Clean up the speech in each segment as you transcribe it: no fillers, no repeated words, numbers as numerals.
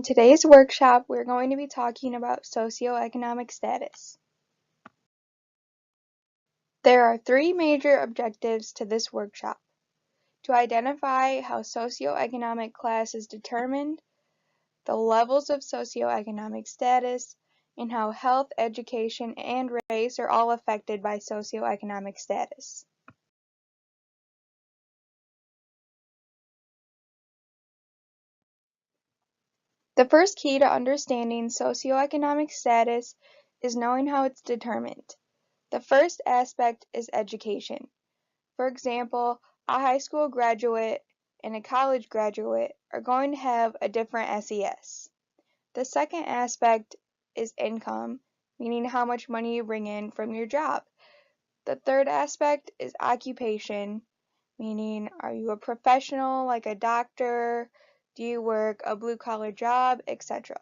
In today's workshop, we're going to be talking about socioeconomic status. There are three major objectives to this workshop: to identify how socioeconomic class is determined, the levels of socioeconomic status, and how health, education, and race are all affected by socioeconomic status. The first key to understanding socioeconomic status is knowing how it's determined. The first aspect is education. For example, a high school graduate and a college graduate are going to have a different SES. The second aspect is income, meaning how much money you bring in from your job. The third aspect is occupation, meaning are you a professional like a doctor, do you work a blue-collar job, etc.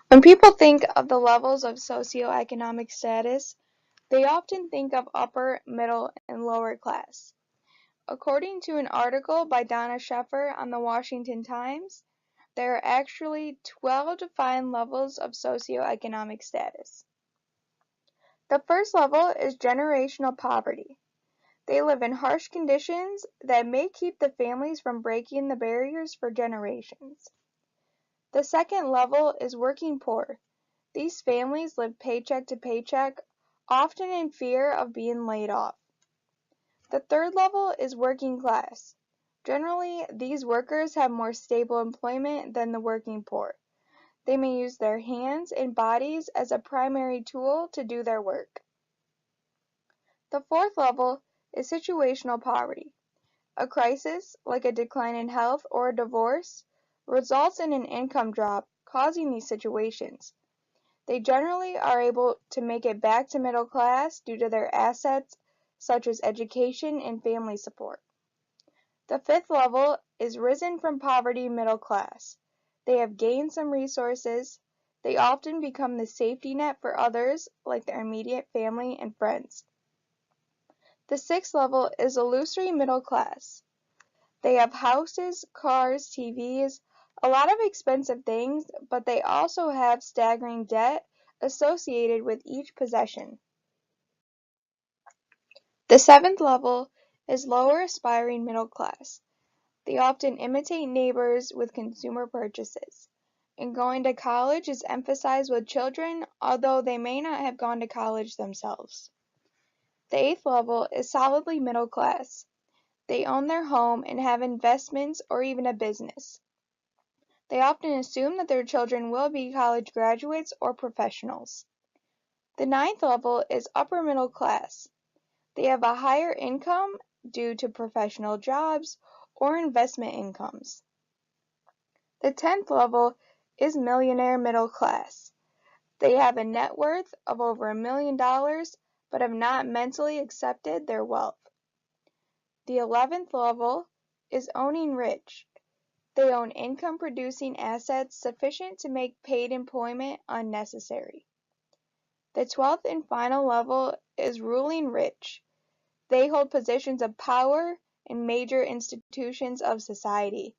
When people think of the levels of socioeconomic status, they often think of upper, middle, and lower class. According to an article by Donna Sheffer on the Washington Times, there are actually 12 defined levels of socioeconomic status. The first level is generational poverty. They live in harsh conditions that may keep the families from breaking the barriers for generations. The second level is working poor. These families live paycheck to paycheck, often in fear of being laid off. The third level is working class. Generally, these workers have more stable employment than the working poor. They may use their hands and bodies as a primary tool to do their work. The fourth level is situational poverty. A crisis, like a decline in health or a divorce, results in an income drop, causing these situations. They generally are able to make it back to middle class due to their assets, such as education and family support. The fifth level is risen from poverty middle class. They have gained some resources. They often become the safety net for others, like their immediate family and friends. The sixth level is illusory middle class. They have houses, cars, TVs, a lot of expensive things, but they also have staggering debt associated with each possession. The seventh level is lower aspiring middle class. They often imitate neighbors with consumer purchases. And going to college is emphasized with children, although they may not have gone to college themselves. The eighth level is solidly middle class. They own their home and have investments or even a business. They often assume that their children will be college graduates or professionals. The ninth level is upper middle class. They have a higher income due to professional jobs or investment incomes. The 10th level is millionaire middle class. They have a net worth of over $1 million but have not mentally accepted their wealth. The 11th level is owning rich. They own income-producing assets sufficient to make paid employment unnecessary. The 12th and final level is ruling rich. They hold positions of power in major institutions of society,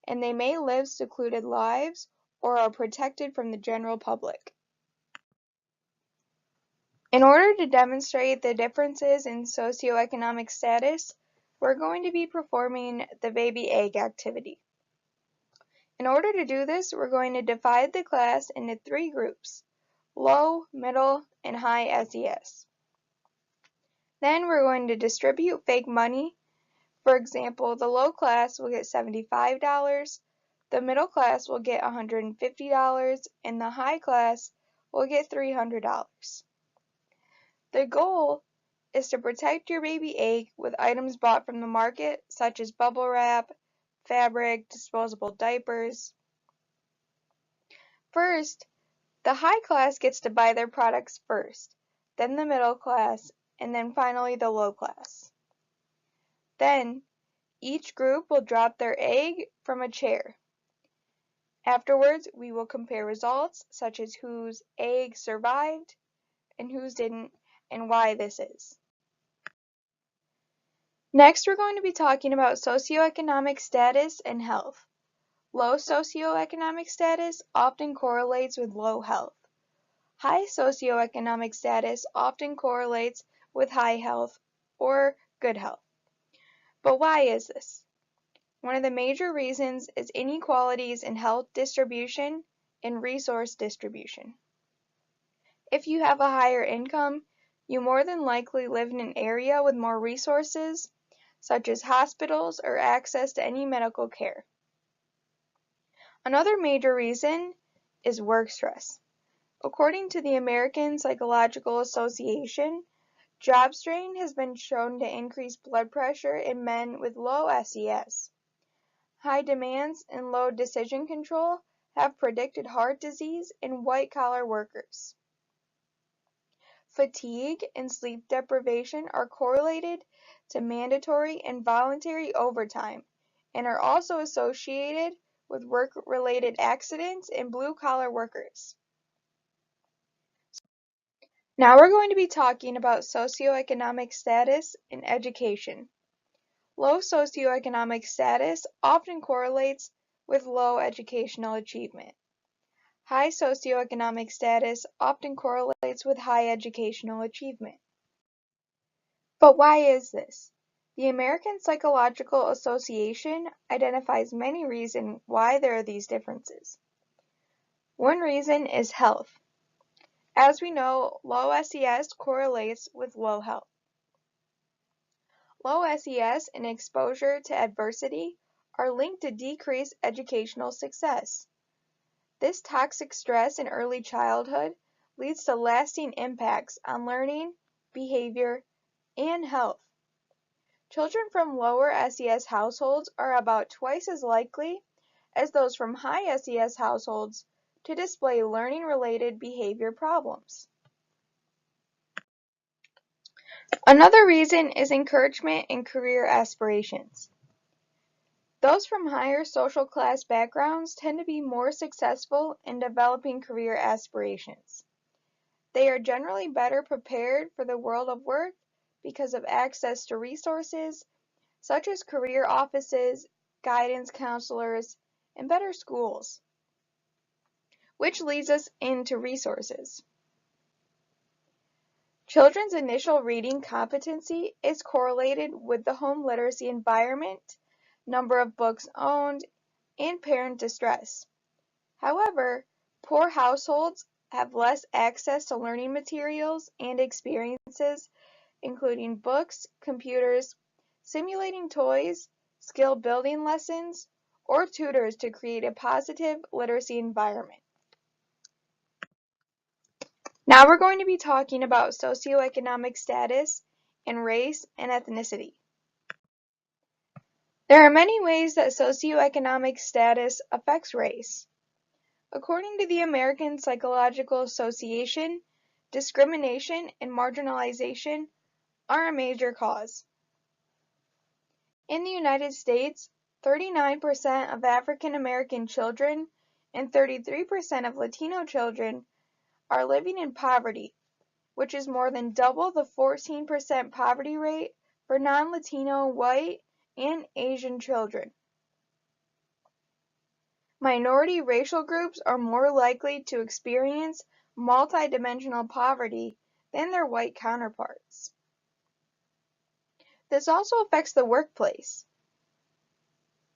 and they may live secluded lives or are protected from the general public. In order to demonstrate the differences in socioeconomic status, we're going to be performing the baby egg activity. In order to do this, we're going to divide the class into three groups: low, middle, and high SES. Then we're going to distribute fake money. For example, the low class will get $75, the middle class will get $150, and the high class will get $300. The goal is to protect your baby egg with items bought from the market, such as bubble wrap, fabric, disposable diapers. First, the high class gets to buy their products first, then the middle class, and then finally the low class. Then, each group will drop their egg from a chair. Afterwards, we will compare results, such as whose egg survived and whose didn't, and why this is. Next, we're going to be talking about socioeconomic status and health. Low socioeconomic status often correlates with low health. High socioeconomic status often correlates with high health or good health. But why is this? One of the major reasons is inequalities in health distribution and resource distribution. If you have a higher income, you more than likely live in an area with more resources, such as hospitals or access to any medical care. Another major reason is work stress. According to the American Psychological Association, job strain has been shown to increase blood pressure in men with low SES. High demands and low decision control have predicted heart disease in white-collar workers. Fatigue and sleep deprivation are correlated to mandatory and voluntary overtime and are also associated with work-related accidents in blue-collar workers. Now we're going to be talking about socioeconomic status in education. Low socioeconomic status often correlates with low educational achievement. High socioeconomic status often correlates with high educational achievement. But why is this? The American Psychological Association identifies many reasons why there are these differences. One reason is health. As we know, low SES correlates with low health. Low SES and exposure to adversity are linked to decreased educational success. This toxic stress in early childhood leads to lasting impacts on learning, behavior, and health. Children from lower SES households are about twice as likely as those from high SES households to display learning-related behavior problems. Another reason is encouragement in career aspirations. Those from higher social class backgrounds tend to be more successful in developing career aspirations. They are generally better prepared for the world of work because of access to resources such as career offices, guidance counselors, and better schools. Which leads us into resources. Children's initial reading competency is correlated with the home literacy environment, number of books owned, and parent distress. However, poor households have less access to learning materials and experiences, including books, computers, simulating toys, skill building lessons, or tutors to create a positive literacy environment. Now we're going to be talking about socioeconomic status and race and ethnicity. There are many ways that socioeconomic status affects race. According to the American Psychological Association, discrimination and marginalization are a major cause. In the United States, 39% of African American children and 33% of Latino children are living in poverty, which is more than double the 14% poverty rate for non-Latino, white, and Asian children. Minority racial groups are more likely to experience multidimensional poverty than their white counterparts. This also affects the workplace.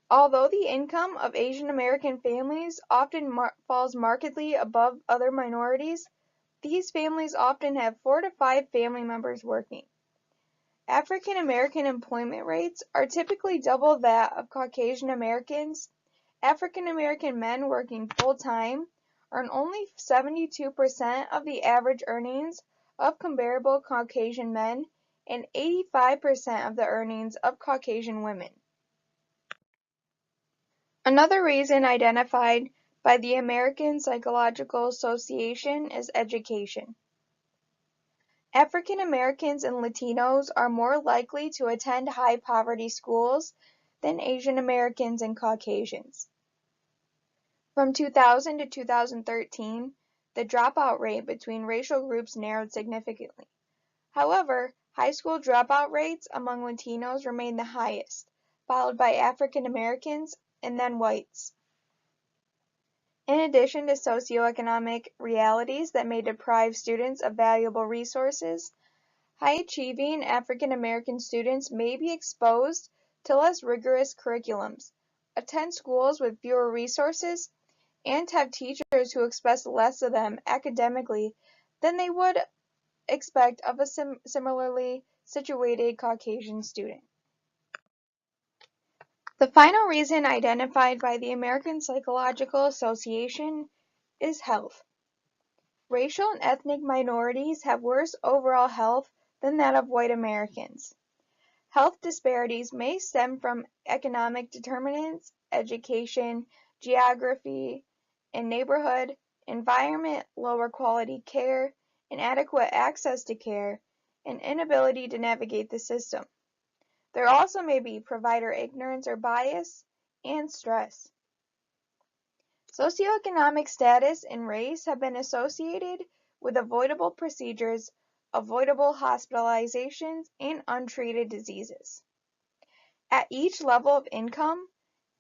Although the income of Asian American families often falls markedly above other minorities, these families often have 4 to 5 family members working. African American employment rates are typically double that of Caucasian Americans. African American men working full-time earn only 72% of the average earnings of comparable Caucasian men and 85% of the earnings of Caucasian women. Another reason identified by the American Psychological Association is education. African Americans and Latinos are more likely to attend high-poverty schools than Asian Americans and Caucasians. From 2000 to 2013, the dropout rate between racial groups narrowed significantly. However, high school dropout rates among Latinos remain the highest, followed by African Americans and then whites. In addition to socioeconomic realities that may deprive students of valuable resources, high-achieving African American students may be exposed to less rigorous curriculums, attend schools with fewer resources, and have teachers who expect less of them academically than they would expect of a similarly situated Caucasian student. The final reason identified by the American Psychological Association is health. Racial and ethnic minorities have worse overall health than that of white Americans. Health disparities may stem from economic determinants, education, geography and neighborhood, environment, lower quality care, inadequate access to care, and inability to navigate the system. There also may be provider ignorance or bias, and stress. Socioeconomic status and race have been associated with avoidable procedures, avoidable hospitalizations, and untreated diseases. At each level of income,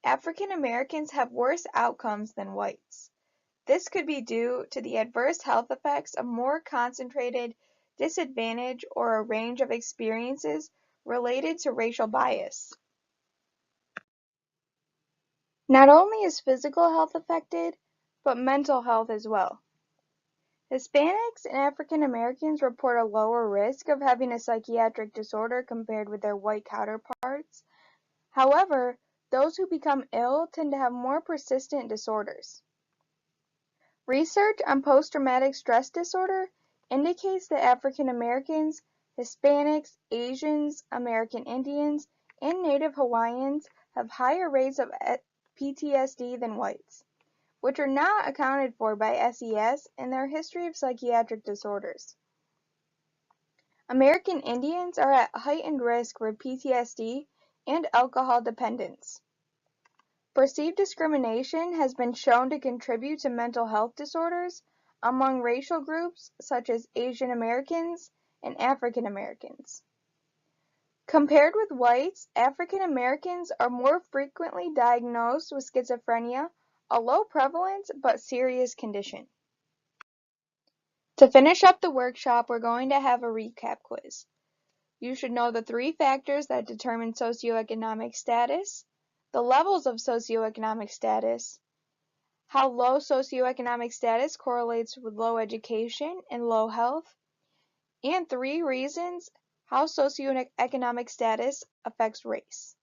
African Americans have worse outcomes than whites. This could be due to the adverse health effects of more concentrated disadvantage or a range of experiences related to racial bias. Not only is physical health affected, but mental health as well. Hispanics and African Americans report a lower risk of having a psychiatric disorder compared with their white counterparts. However, those who become ill tend to have more persistent disorders. Research on post-traumatic stress disorder indicates that African Americans, Hispanics, Asians, American Indians, and Native Hawaiians have higher rates of PTSD than whites, which are not accounted for by SES in their history of psychiatric disorders. American Indians are at heightened risk for PTSD and alcohol dependence. Perceived discrimination has been shown to contribute to mental health disorders among racial groups such as Asian Americans and African Americans. Compared with whites, African Americans are more frequently diagnosed with schizophrenia, a low prevalence but serious condition. To finish up the workshop, we're going to have a recap quiz. You should know the 3 factors that determine socioeconomic status, the levels of socioeconomic status, how low socioeconomic status correlates with low education and low health, and 3 reasons how socioeconomic status affects race.